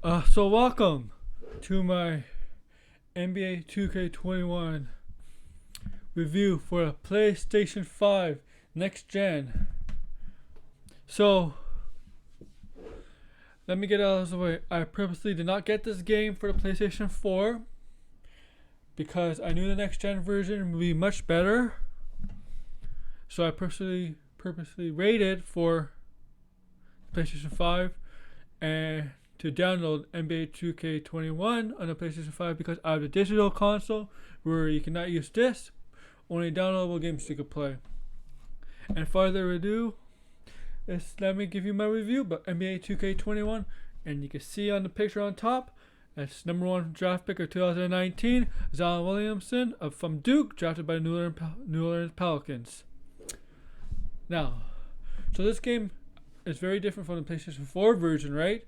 So welcome to my NBA 2K21 review for a PlayStation 5 next gen. So let me get out of the way. I purposely did not get this game for the PlayStation 4 because I knew the next gen version would be much better. So I purposely waited for PlayStation 5 and to download NBA 2K21 on the PlayStation 5 because I have a digital console where you cannot use discs, only downloadable games you could play. And further ado, let me give you my review about NBA 2K21. And you can see on the picture on top, that's number one draft pick of 2019, Zion Williamson from Duke, drafted by the New Orleans Pelicans. Now, so this game is very different from the PlayStation 4 version, right?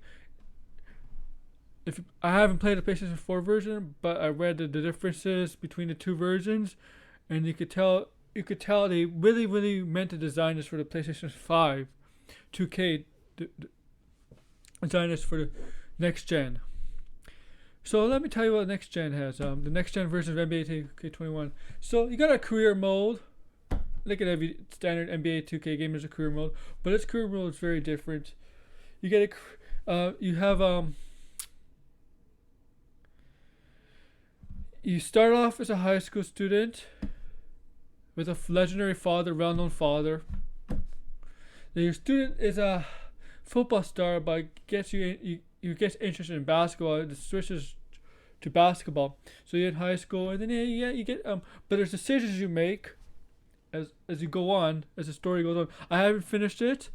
If I haven't played the PlayStation 4 version, but I read the differences between the two versions, and you could tell they really meant to design this for the PlayStation 5, 2K design this for the next gen. So let me tell you what the next gen has. The next gen version of NBA 2K21. So you got a career mode. Look at every standard NBA 2K game is a career mode, but its career mode is very different. You get you start off as a high school student with a legendary father, well-known father. Then your student is a football star, but you get interested in basketball. It switches to basketball. So you're in high school, and then you get but there's decisions you make as you go on, as the story goes on. I haven't finished it,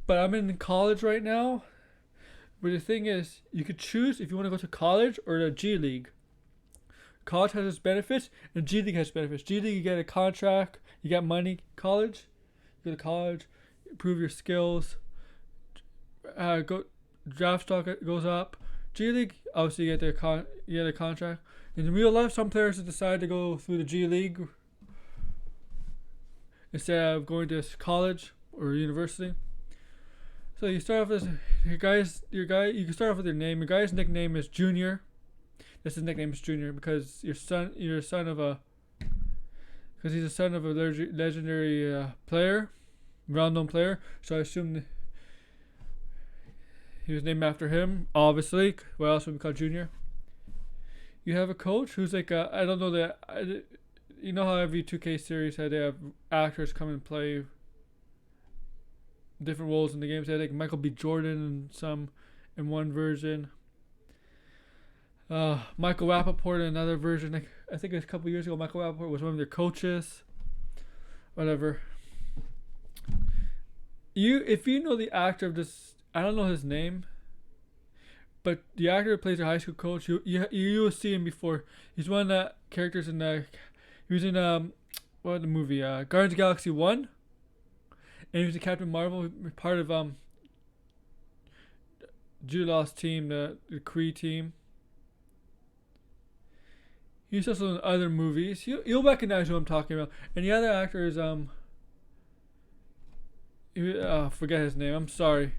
but I'm in college right now. But the thing is, you could choose if you want to go to college or the G League. College has its benefits, and G League has benefits. G League, you get a contract, you get money. College, you go to college, improve your skills. Draft stock goes up. G League, obviously, you get a contract. In real life, some players decide to go through the G League instead of going to college or university. So you start off as You can start off with your name. Your guy's nickname is Junior. His nickname is Junior because you're a son of a legendary player, well-known player. So I assume he was named after him. Obviously, what else would be called Junior? You have a coach who's like I don't know that. You know how every 2K series they have actors come and play different roles in the games. They had like Michael B. Jordan in one version. Michael Rappaport in another version. Like, I think it was a couple years ago, Michael Rappaport was one of their coaches. Whatever. If you know the actor of this, I don't know his name, but the actor who plays a high school coach, you will see him before. He's one of the characters in the. He was in the movie Guardians of the Galaxy 1, and he was the Captain Marvel, part of Jude Law's team, the Kree team. He's also in other movies. You'll recognize who I'm talking about. And the other actor is forget his name. I'm sorry.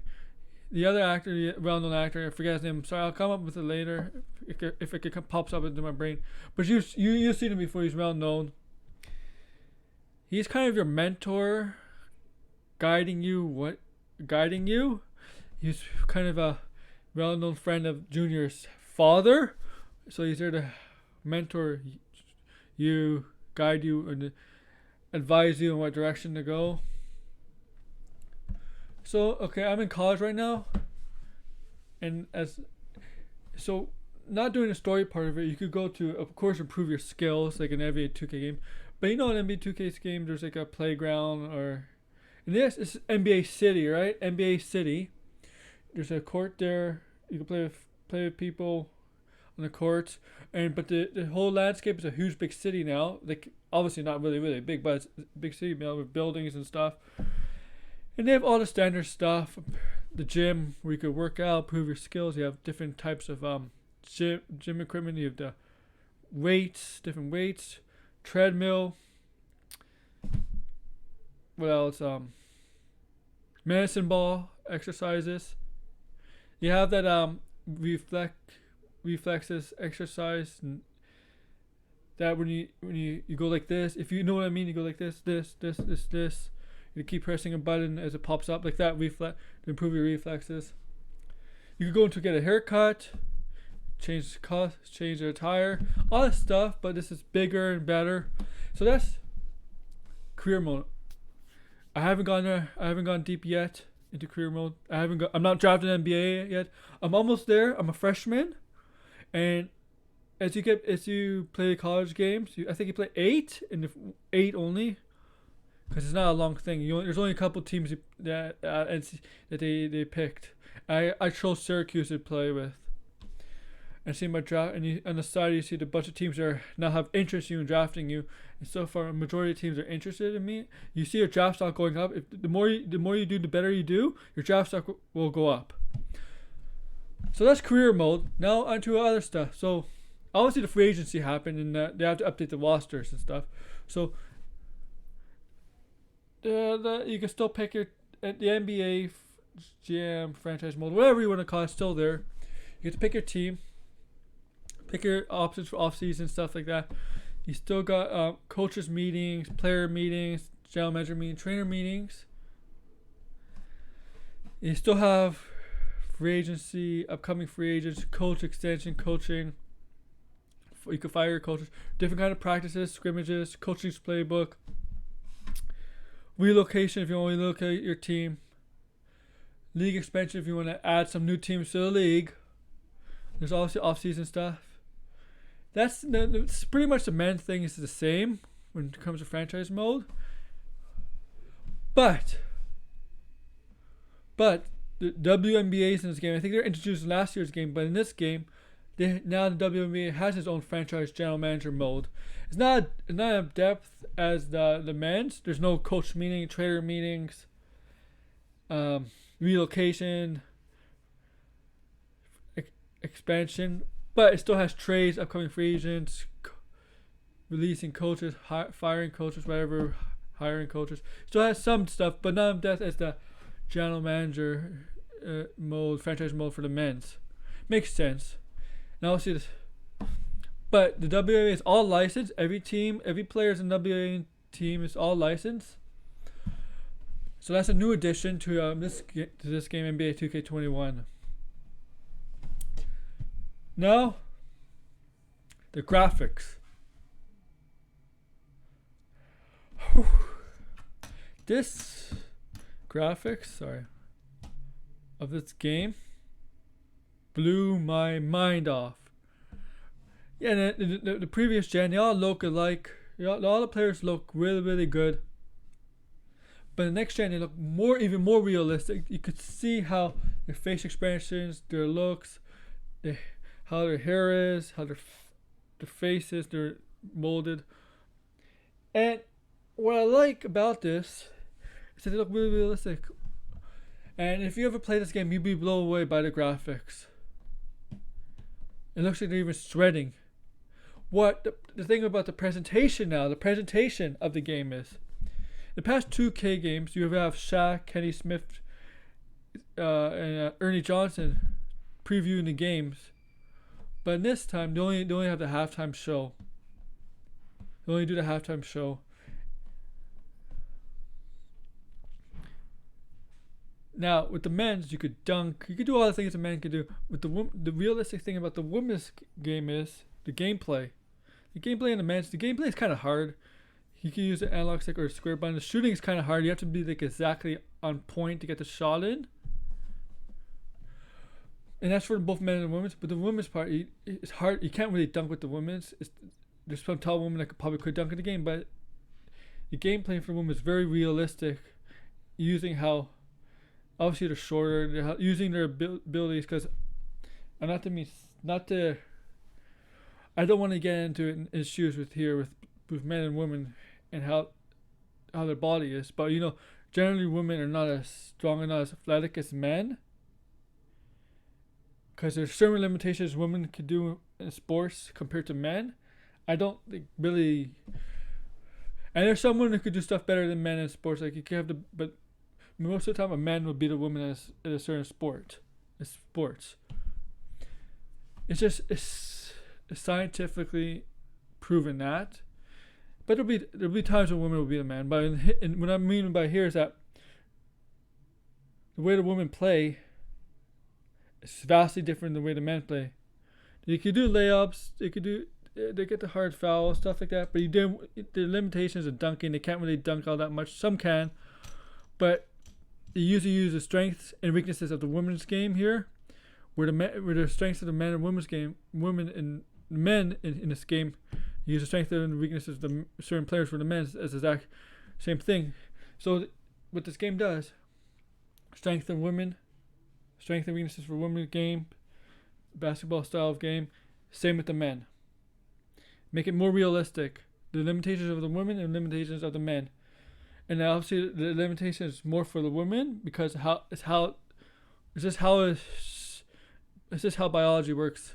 The other actor, the well-known actor, I forget his name. I'm sorry. I'll come up with it later if it pops up into my brain. But you've seen him before. He's well-known. He's kind of your mentor, guiding you. He's kind of a well-known friend of Junior's father, so he's there to mentor you, guide you, and advise you in what direction to go. So, okay, I'm in college right now, and not doing the story part of it, you could go to, of course, improve your skills, like in every 2K game. But you know, in NBA 2K game, there's like a playground, and this is NBA City, right? NBA City. There's a court there. You can play with people on the courts, but the whole landscape is a huge big city now. Like, obviously not really big, but it's a big city now with buildings and stuff. And they have all the standard stuff. The gym where you could work out, improve your skills. You have different types of gym equipment. You have the different weights, treadmill. What else? Medicine ball exercises. You have that reflexes exercise, and that when you go like this, if you know what I mean, you go like this. You keep pressing a button as it pops up like that, to improve your reflexes. You could go to get a haircut, change the cost, change the attire, all this stuff, but this is bigger and better. So that's career mode. I haven't gone there. I haven't gone deep yet into career mode. I'm not drafted in NBA yet. I'm almost there. I'm a freshman, and as you play college games, I think you play 8 and 8 only, because it's not a long thing. There's only a couple teams that they picked. I chose Syracuse to play with. And see my draft, and on the side you see the bunch of teams that now have interest in you and drafting you. And so far, a majority of teams are interested in me. You see your draft stock going up. If the more you do, the better you do. Your draft stock will go up. So that's career mode. Now onto other stuff. So obviously the free agency happened, and they have to update the rosters and stuff. So you can still pick the NBA GM franchise mode, whatever you want to call it, still there. You get to pick your team. Pick your options for off-season, stuff like that. You still got coaches meetings, player meetings, general manager meetings, trainer meetings. You still have free agency, upcoming free agents, coach extension, coaching. You can fire your coaches. Different kind of practices, scrimmages, coaching's playbook. Relocation if you want to relocate your team. League expansion if you want to add some new teams to the league. There's obviously off-season stuff. That's pretty much the main thing is the same when it comes to franchise mode. But the WNBA's in this game. I think they're introduced in last year's game, but in this game, now the WNBA has its own franchise general manager mode. It's not in depth as the men's. There's no coach meeting, trainer meetings, relocation, expansion, but it still has trades, upcoming free agents, releasing coaches, firing coaches, whatever, hiring coaches. Still has some stuff, but not in depth as the general manager mode, franchise mode for the men's. Makes sense. Now let's see this. But the WNBA is all licensed. Every team, every player's in the WNBA team is all licensed. So that's a new addition to this game, NBA 2K21. Now, the graphics. This graphics, of this game blew my mind off. Yeah, the previous gen, they all look alike. All the players look really, really good. But the next gen, they look even more realistic. You could see how their face expressions, their looks, how their hair is, how their faces, they're molded. And what I like about this is that they look really realistic. And if you ever play this game, you'd be blown away by the graphics. It looks like they're even shredding. What the thing about the presentation now, the presentation of the game is, the past 2K games, you have Shaq, Kenny Smith, and Ernie Johnson previewing the games. But this time, they only have the halftime show. They only do the halftime show. Now, with the men's, you could dunk. You could do all the things a man could do. With the realistic thing about the women's game is the gameplay. The gameplay in the men's, the gameplay is kind of hard. You can use an analog stick or a square button. The shooting is kind of hard. You have to be exactly on point to get the shot in. And that's for both men and women's. But the women's part, it's hard. You can't really dunk with the women's. There's some tall women that probably could dunk in the game, but the gameplay for women is very realistic, using how obviously they're shorter, they're using their abilities. Because I don't want to get into issues with men and women and how their body is, but generally women are not as strong and not as athletic as men. Because there's certain limitations women can do in sports compared to men. I don't think really. And there's some women who could do stuff better than men in sports. Like you can have but most of the time a man will beat a woman in a certain sport. It's sports. it's scientifically proven that. But there'll be times when women will beat a man. But what I mean by here is that the way the women play is vastly different than the way the men play. You could do layups. They get the hard foul, stuff like that. But the limitations of dunking. They can't really dunk all that much. Some can, but they usually use the strengths and weaknesses of the women's game here, where the strengths of the men and women's game, women and men in this game, use the strengths and weaknesses of the certain players for the men as the exact same thing. So what this game does, strength and weaknesses for women's game, basketball style of game, same with the men. Make it more realistic. The limitations of the women and limitations of the men. And obviously the limitation is more for the women because it's just how biology works.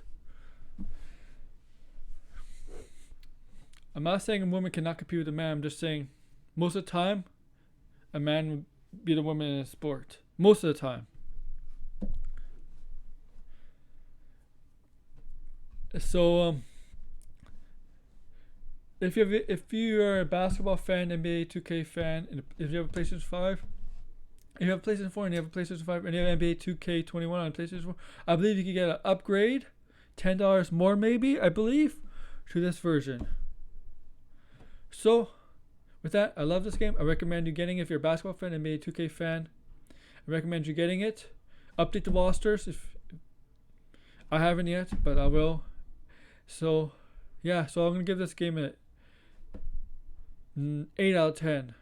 I'm not saying a woman cannot compete with a man. I'm just saying most of the time a man would beat a woman in a sport. Most of the time. So if you are a basketball fan, NBA 2K fan, and if you have a PlayStation 5, if you have a PlayStation 4 and you have a PlayStation 5 and you have NBA 2K21 on PlayStation 4, I believe you can get an upgrade, $10 more maybe, I believe, to this version. So, with that, I love this game. I recommend you getting it if you're a basketball fan, NBA 2K fan. I recommend you getting it. Update the rosters if I haven't yet, but I will. So, yeah, so I'm going to give this game an 8 out of 10.